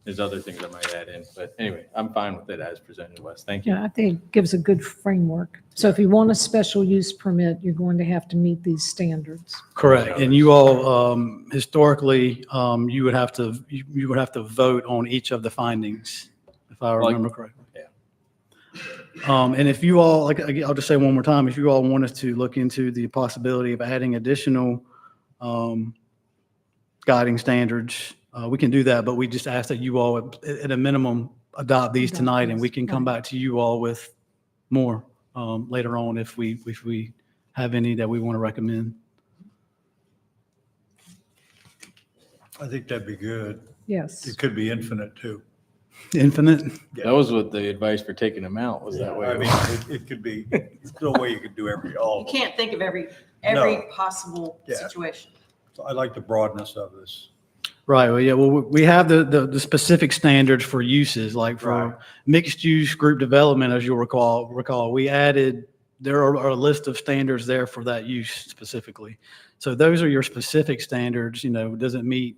There's other things I might add in. But anyway, I'm fine with it as presented, Wes. Thank you. Yeah, I think it gives a good framework. So if you want a special use permit, you're going to have to meet these standards. Correct. And you all, historically, you would have to vote on each of the findings, if I remember correctly. Yeah. And if you all, like, I'll just say one more time, if you all want us to look into the possibility of adding additional guiding standards, we can do that, but we just ask that you all, at a minimum, adopt these Adopt tonight, and these, we can come right. back to you all with more later on if we have any that we want to recommend. I think that'd be good. Yes. It could be infinite too. Infinite? That was what the advice for taking them out was that way. I mean, it could be, there's no way you could do all You of them. can't think of every No. possible Yeah. situation. So I like the broadness of this. Right, well, yeah, well, we have the specific standards for uses, like Right. for mixed-use group development, as you'll recall, we added, there are a list of standards there for that use specifically. So those are your specific standards, does it meet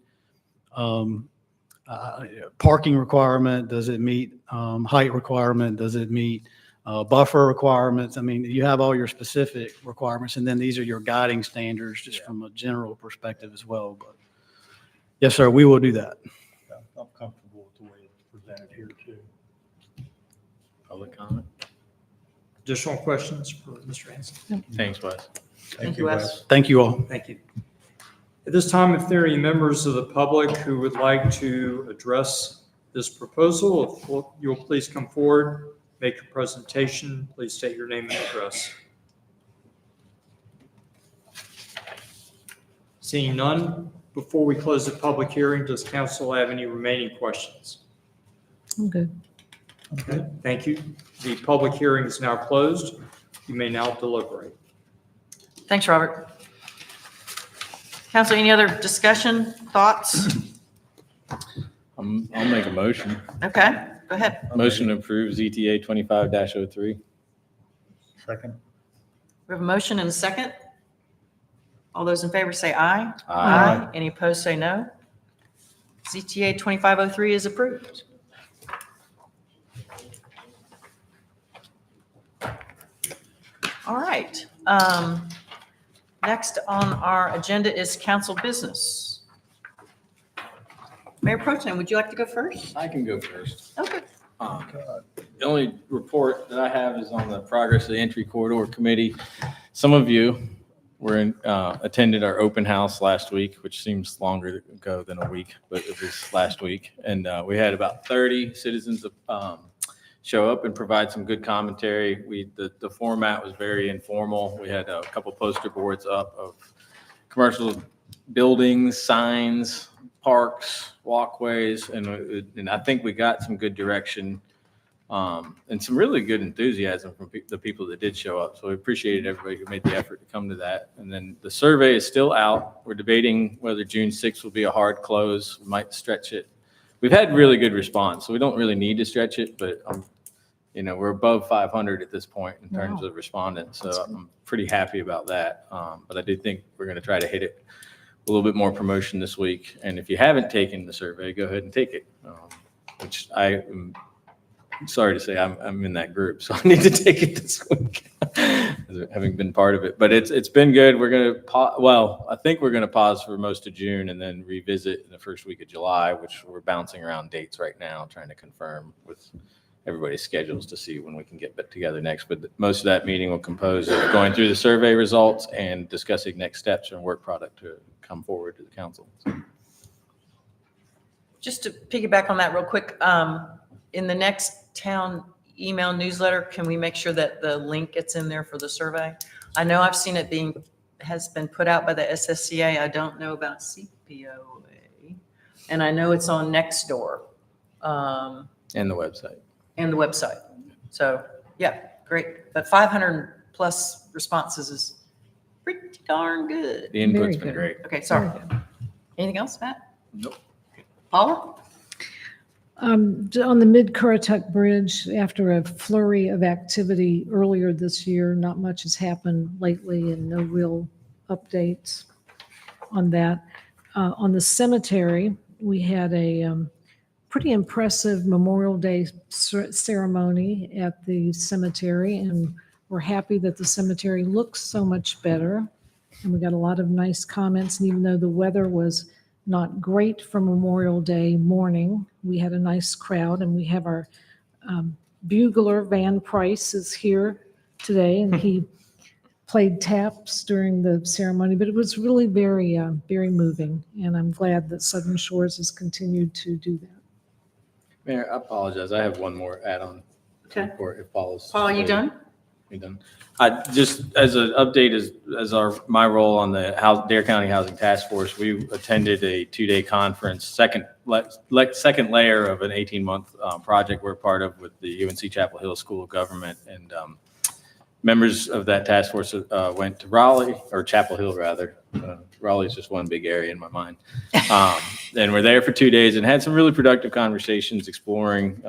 parking requirement? Does it meet height requirement? Does it meet buffer requirements? I mean, you have all your specific requirements, and then these are your guiding standards just from a general perspective as well. But yes, sir, we will do that. Yeah, I'm comfortable with the way it's presented here too. Public comment? Additional questions for Mr. Hanson? Thanks, Wes. Thank you, Wes. Thank you all. Thank you. At this time, if there are any members of the public who would like to address this proposal, if you'll please come forward, make a presentation, please state your name and address. Seeing none, before we close the public hearing, does council have any remaining questions? I'm good. Okay, thank you. The public hearing is now closed. You may now deliberate. Thanks, Robert. Council, any other discussion, thoughts? I'll make a motion. Okay, go ahead. Motion to approve ZTA 25-03. Second. We have a motion and a second. All those in favor say aye. Aye. Any opposed, say no. ZTA 2503 is approved. All right. Next on our agenda is council business. Mayor Pro Tem, would you like to go first? I can go first. Okay. The only report that I have is on the progress of the entry corridor committee. Some of you attended our open house last week, which seems longer ago than a week, but it was last week. And we had about 30 citizens show up and provide some good commentary. The format was very informal. We had a couple poster boards up of commercial buildings, signs, parks, walkways, and I think we got some good direction and some really good enthusiasm from the people that did show up. So we appreciated everybody who made the effort to come to that. And then the survey is still out. We're debating whether June 6th will be a hard close. We might stretch it. We've had really good response, so we don't really need to stretch it, but we're above 500 at this point in terms of respondents. So I'm pretty happy about that. But I do think we're going to try to hit it a little bit more promotion this week. And if you haven't taken the survey, go ahead and take it, which I am sorry to say I'm in that group. So I need to take it this week, having been part of it. But it's been good. We're going to, I think we're going to pause for most of June and then revisit in the first week of July, which we're bouncing around dates right now, trying to confirm with everybody's schedules to see when we can get together next. But most of that meeting will compose of going through the survey results and discussing next steps and work product to come forward to the council. So. Just to piggyback on that real quick, in the next town email newsletter, can we make sure that the link gets in there for the survey? I know I've seen it has been put out by the SSCA. I don't know about CPOA. And I know it's on Nextdoor. And the website. And the website. So, yeah, great. But 500 plus responses is pretty darn good. The input's Very been good. great. Okay, sorry. Very good. Anything else, Matt? Nope. Paula? On the Mid-Currituck Bridge, after a flurry of activity earlier this year, not much has happened lately and no real updates on that. On the cemetery, we had a pretty impressive Memorial Day ceremony at the cemetery, and we're happy that the cemetery looks so much better. And we got a lot of nice comments, and even though the weather was not great for Memorial Day morning, we had a nice crowd, and we have our bugler, Van Price, is here today, and he played taps during the ceremony, but it was really very, very moving, and I'm glad that Southern Shores has continued to do that. Mayor, I apologize. I have one more add-on Okay. report if Paula's. Paul, you done? You done? Just as an update, as my role on the Dare County Housing Task Force, we attended a 2-day conference, second layer of an 18-month project we're part of with the UNC Chapel Hill School of Government. And members of that task force went to Raleigh, or Chapel Hill rather. Raleigh's just one big area in my mind. And we're there for 2 days and had some really productive conversations exploring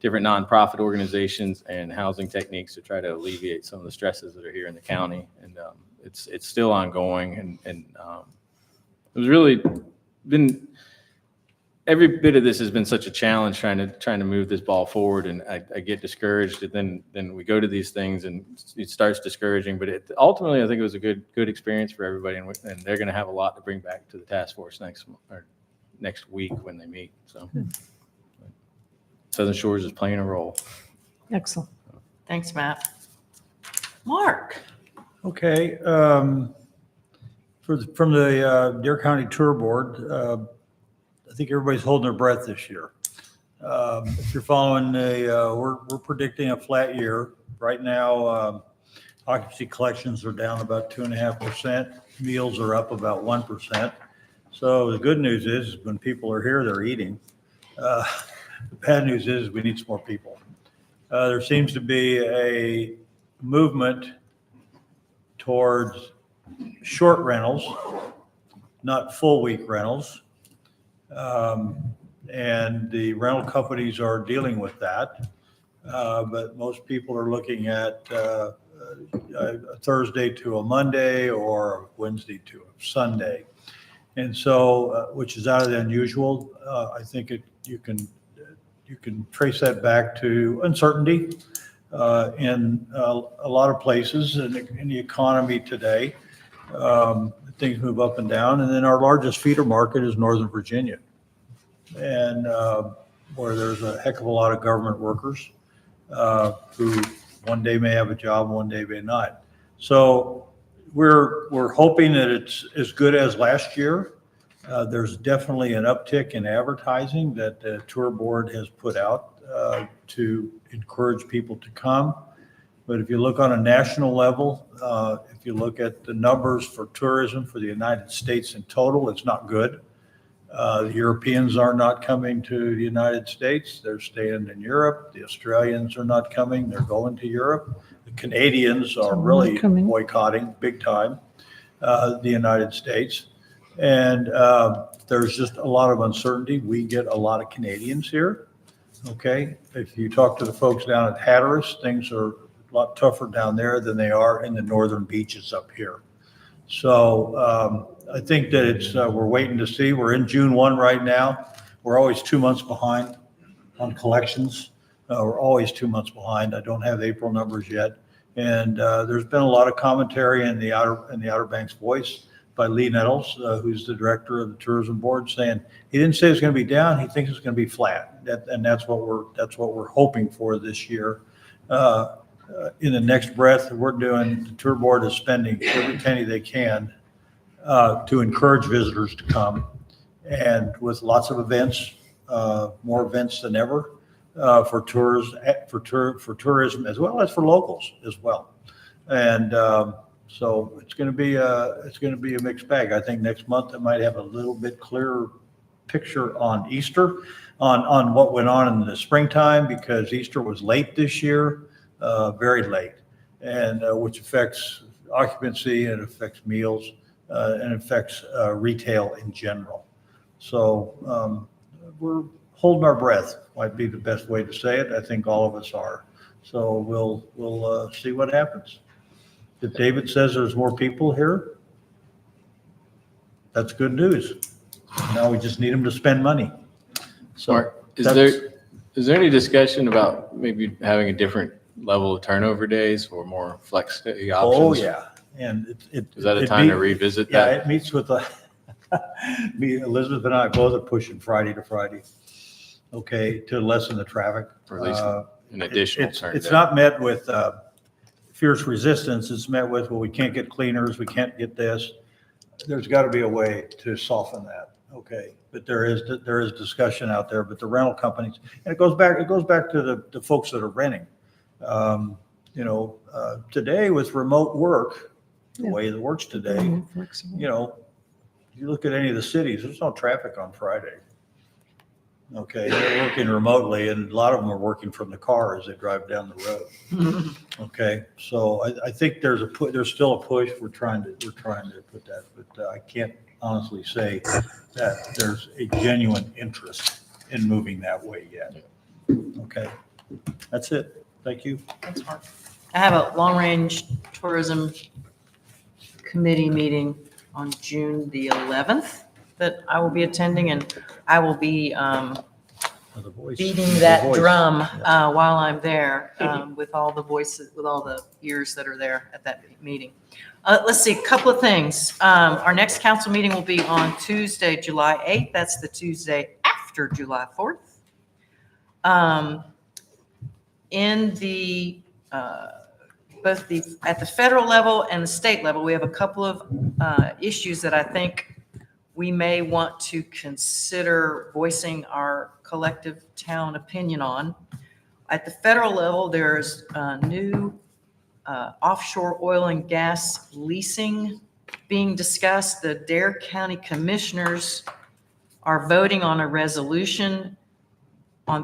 different nonprofit organizations and housing techniques to try to alleviate some of the stresses that are here in the county. And it's still ongoing. And it was really been, every bit of this has been such a challenge trying to move this ball forward. And I get discouraged. And then we go to these things and it starts discouraging. But ultimately, I think it was a good experience for everybody. And they're going to have a lot to bring back to the task force next week when they meet. So. Southern Shores is playing a role. Excellent. Thanks, Matt. Mark? Okay, from the Dare County Tour Board, I think everybody's holding their breath this year. If you're following we're predicting a flat year. Right now, Occupancy collections are down about 2.5%. Meals are up about 1%. So the good news is when people are here, they're eating. The bad news is we need some more people. There seems to be a movement towards short rentals, not full week rentals. And the rental companies are dealing with that. But most people are looking at a Thursday to a Monday or a Wednesday to a Sunday. And so, which is out of the unusual. I think you can trace that back to uncertainty in a lot of places in the economy today. Things move up and down. And then our largest feeder market is Northern Virginia, and where there's a heck of a lot of government workers who one day may have a job, one day may not. So we're hoping that it's as good as last year. There's definitely an uptick in advertising that the tour board has put out to encourage people to come. But if you look on a national level, if you look at the numbers for tourism for the United States in total, it's not good. The Europeans are not coming to the United States. They're staying in Europe. The Australians are not coming. They're going to Europe. The Canadians are really boycotting big time the United States. And there's just a lot of uncertainty. We get a lot of Canadians here. Okay. If you talk to the folks down at Hatteras, things are a lot tougher down there than they are in the northern beaches up here. So I think that it's we're waiting to see. We're in June 1 right now. We're always 2 months behind on collections. We're always 2 months behind. I don't have April numbers yet. And there's been a lot of commentary in the Outer Banks Voice by Lee Nettles, who's the director of the tourism board, saying he didn't say it's going to be down. He thinks it's going to be flat. And that's what we're hoping for this year. In the next breath, the tour board is spending every penny they can to encourage visitors to come, and with lots of events, more events than ever for tourism as well as for locals as well. And so it's going to be a mixed bag. I think next month it might have a little bit clearer picture on Easter, on what went on in the springtime, because Easter was late this year. Very late, and which affects occupancy, and affects meals, and affects retail in general. So we're holding our breath, might be the best way to say it. I think all of us are. So we'll see what happens. If David says there's more people here, that's good news. Now we just need them to spend money. So Mark, is there any discussion about maybe having a different level of turnover days or more flex day options? Oh, yeah. And Is that a time to revisit Yeah, that? it meets with Elizabeth and I both are pushing Friday to Friday, okay, to lessen the traffic. Or at least an additional turn It's day? not met with fierce resistance. It's met with, well, we can't get cleaners, we can't get this. There's got to be a way to soften that, okay? But there is discussion out there, but the rental companies, and it goes back to the folks that are renting. Today with remote work, the way it works today, you look at any of the cities, there's no traffic on Friday. Okay, they're working remotely, and a lot of them are working from the car as they drive down the road. Okay, so I think there's still a push. We're trying to put that, but I can't honestly say that there's a genuine interest in moving that way yet. Okay, that's it. Thank you. Thanks, Mark. I have a long-range tourism committee meeting on June the 11th that I will be attending, and I will be The voice. beating The that voice. drum while I'm there with all the voices, with all the ears that are there at that meeting. Let's see, a couple of things. Our next council meeting will be on Tuesday, July 8th. That's the Tuesday after July 4th. In the both at the federal level and the state level, we have a couple of issues that I think we may want to consider voicing our collective town opinion on. At the federal level, there's new offshore oil and gas leasing being discussed. The Dare County Commissioners are voting on a resolution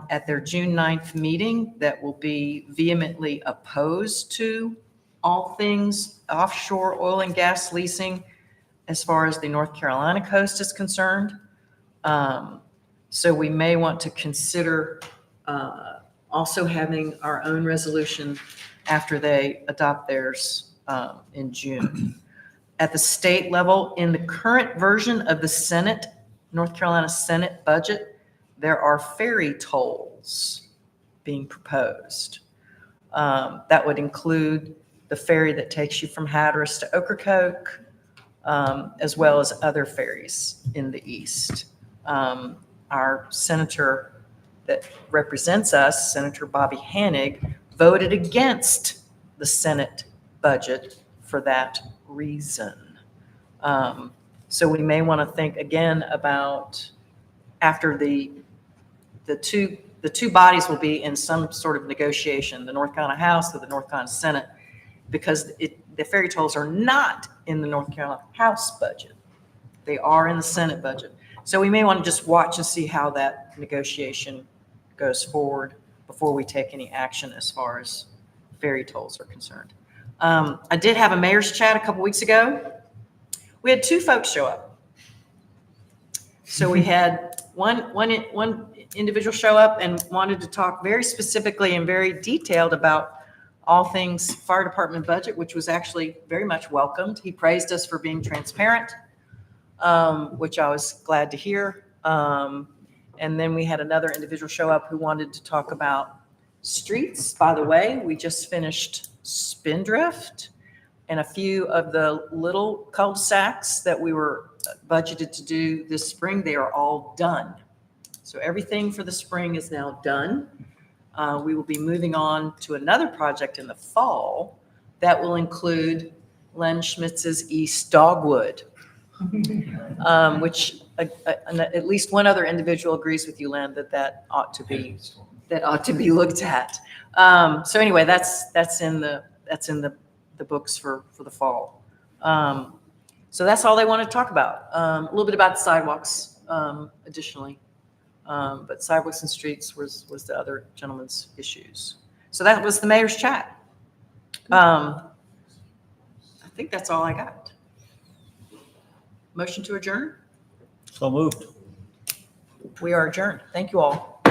at their June 9th meeting that will be vehemently opposed to all things offshore oil and gas leasing as far as the North Carolina coast is concerned. So we may want to consider also having our own resolution after they adopt theirs in June. At the state level, in the current version of the Senate, North Carolina Senate budget, there are ferry tolls being proposed. That would include the ferry that takes you from Hatteras to Ocracoke, as well as other ferries in the east. Our senator that represents us, Senator Bobby Hanig, voted against the Senate budget for that reason. So we may want to think again about after the two bodies will be in some sort of negotiation, the North Carolina House or the North Carolina Senate, because the ferry tolls are not in the North Carolina House budget. They are in the Senate budget. So we may want to just watch and see how that negotiation goes forward before we take any action as far as ferry tolls are concerned. I did have a mayor's chat a couple weeks ago. We had two folks show up. So we had one individual show up and wanted to talk very specifically and very detailed about all things fire department budget, which was actually very much welcomed. He praised us for being transparent, which I was glad to hear. And then we had another individual show up who wanted to talk about streets. By the way, we just finished Spindrift and a few of the little cul-de-sacs that we were budgeted to do this spring. They are all done. So everything for the spring is now done. We will be moving on to another project in the fall that will include Len Schmitz's East Dogwood, which at least one other individual agrees with you, Len, that ought to be looked at. So anyway, that's in the books for the fall. So that's all they want to talk about. A little bit about the sidewalks additionally. But sidewalks and streets was the other gentleman's issues. So that was the mayor's chat. I think that's all I got. Motion to adjourn? So moved. We are adjourned. Thank you all.